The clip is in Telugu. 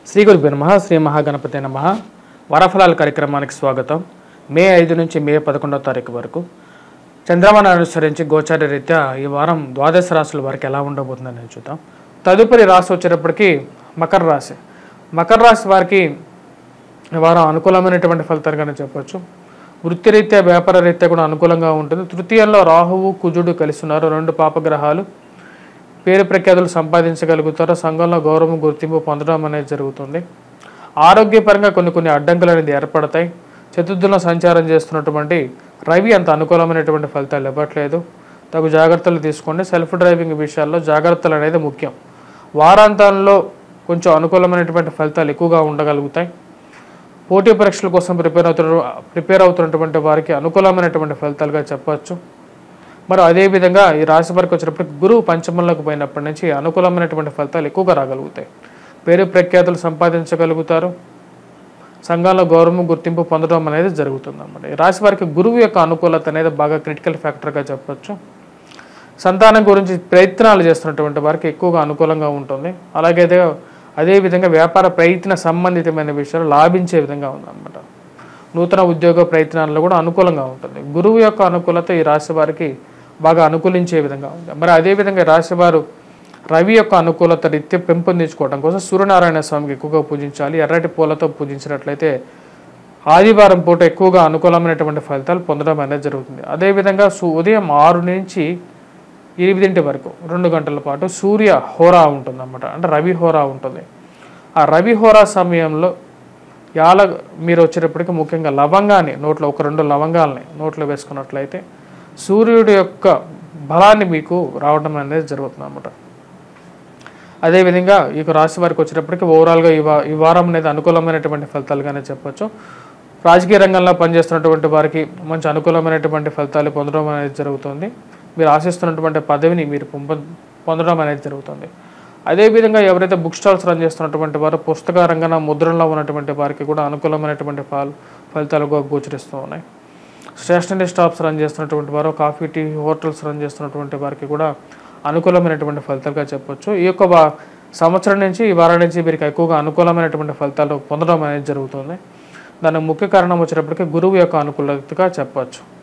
శ్రీ గురుభ్యో నమః. శ్రీ మహాగణపతే నమః. వరఫలాల కార్యక్రమానికి స్వాగతం. మే 5 నుంచి మే 11వ తారీఖు వరకు చంద్రమానాన్ని అనుసరించి గోచార రీత్యా ఈ వారం ద్వాదశ రాశుల వారికి ఎలా ఉండబోతుందని చూద్దాం. తదుపరి రాశి వచ్చేటప్పటికి మకర రాశి. మకర రాశి వారికి ఈ వారం అనుకూలమైనటువంటి ఫలితాలుగానే చెప్పవచ్చు. వృత్తిరీత్యా వ్యాపార రీత్యా కూడా అనుకూలంగా ఉంటుంది. తృతీయంలో రాహువు కుజుడు కలిసి ఉన్నారు. రెండు పాపగ్రహాలు. పేరు ప్రఖ్యాతులు సంపాదించగలుగుతారు. సంఘంలో గౌరవం గుర్తింపు పొందడం అనేది జరుగుతుంది. ఆరోగ్యపరంగా కొన్ని అడ్డంకులు అనేది ఏర్పడతాయి. చతుర్థంలో సంచారం చేస్తున్నటువంటి రవి అంత అనుకూలమైనటువంటి ఫలితాలు ఇవ్వట్లేదు. తగు జాగ్రత్తలు తీసుకోండి. సెల్ఫ్ డ్రైవింగ్ విషయాల్లో జాగ్రత్తలు అనేది ముఖ్యం. వారాంతంలో కొంచెం అనుకూలమైనటువంటి ఫలితాలు ఎక్కువగా ఉండగలుగుతాయి. పోటీ పరీక్షల కోసం ప్రిపేర్ అవుతున్నటువంటి వారికి అనుకూలమైనటువంటి ఫలితాలుగా చెప్పవచ్చు. మరి అదేవిధంగా ఈ రాశి వారికి వచ్చినప్పటికి గురువు పంచమంలోకి పోయినప్పటి నుంచి అనుకూలమైనటువంటి ఫలితాలు ఎక్కువగా రాగలుగుతాయి. పేరు ప్రఖ్యాతులు సంపాదించగలుగుతారు. సంఘంలో గౌరవం గుర్తింపు పొందడం అనేది జరుగుతుంది అన్నమాట. ఈ రాశి వారికి గురువు యొక్క అనుకూలత అనేది బాగా క్రిటికల్ ఫ్యాక్టర్గా చెప్పచ్చు. సంతానం గురించి ప్రయత్నాలు చేస్తున్నటువంటి వారికి ఎక్కువగా అనుకూలంగా ఉంటుంది. అలాగే అదేవిధంగా వ్యాపార ప్రయత్న సంబంధితమైన విషయాలు లాభించే విధంగా ఉందన్నమాట. నూతన ఉద్యోగ ప్రయత్నాల్లో కూడా అనుకూలంగా ఉంటుంది. గురువు యొక్క అనుకూలత ఈ రాశి వారికి బాగా అనుకూలించే విధంగా ఉంది. మరి అదేవిధంగా రాశివారు రవి యొక్క అనుకూలత రీత్యా పెంపొందించుకోవడం కోసం సూర్యనారాయణ స్వామికి ఎక్కువగా పూజించాలి. ఎర్రటి పూలతో పూజించినట్లయితే ఆదివారం పూట ఎక్కువగా అనుకూలమైనటువంటి ఫలితాలు పొందడం అనేది జరుగుతుంది. అదేవిధంగా ఉదయం 6 నుంచి 8 వరకు 2 గంటల పాటు సూర్య హోరా ఉంటుంది అన్నమాట. అంటే రవి హోరా ఉంటుంది. ఆ రవి హోరా సమయంలో మీరు వచ్చేటప్పటికి ముఖ్యంగా లవంగాన్ని నోట్లో 1-2 లవంగాలని నోట్లో వేసుకున్నట్లయితే సూర్యుడి యొక్క బలాన్ని మీకు రావడం అనేది జరుగుతుంది అన్నమాట. అదేవిధంగా ఈ రాశి వారికి వచ్చేటప్పటికి ఓవరాల్గా ఈ వారం అనేది అనుకూలమైనటువంటి ఫలితాలుగానే చెప్పచ్చు. రాజకీయ రంగంలో పనిచేస్తున్నటువంటి వారికి మంచి అనుకూలమైనటువంటి ఫలితాలు పొందడం అనేది జరుగుతుంది. మీరు ఆశిస్తున్నటువంటి పదవిని మీరు పొందడం అనేది జరుగుతుంది. అదేవిధంగా ఎవరైతే బుక్ స్టాల్స్ రన్ చేస్తున్నటువంటి వారు పుస్తక రంగన ముద్రణలో ఉన్నటువంటి వారికి కూడా అనుకూలమైనటువంటి ఫలితాలుగా గోచరిస్తూ ఉన్నాయి. స్టేషనరీ షాప్స్ రన్ చేస్తున్నటువంటి వారు, కాఫీ టీ హోటల్స్ రన్ చేస్తున్నటువంటి వారికి కూడా అనుకూలమైనటువంటి ఫలితాలుగా చెప్పొచ్చు. ఈ యొక్క సంవత్సరం నుంచి ఈ వారం నుంచి వీరికి ఎక్కువగా అనుకూలమైనటువంటి ఫలితాలు పొందడం అనేది జరుగుతుంది. దానికి ముఖ్య కారణం వచ్చేటప్పటికి గురువు యొక్క అనుకూలతగా చెప్పచ్చు.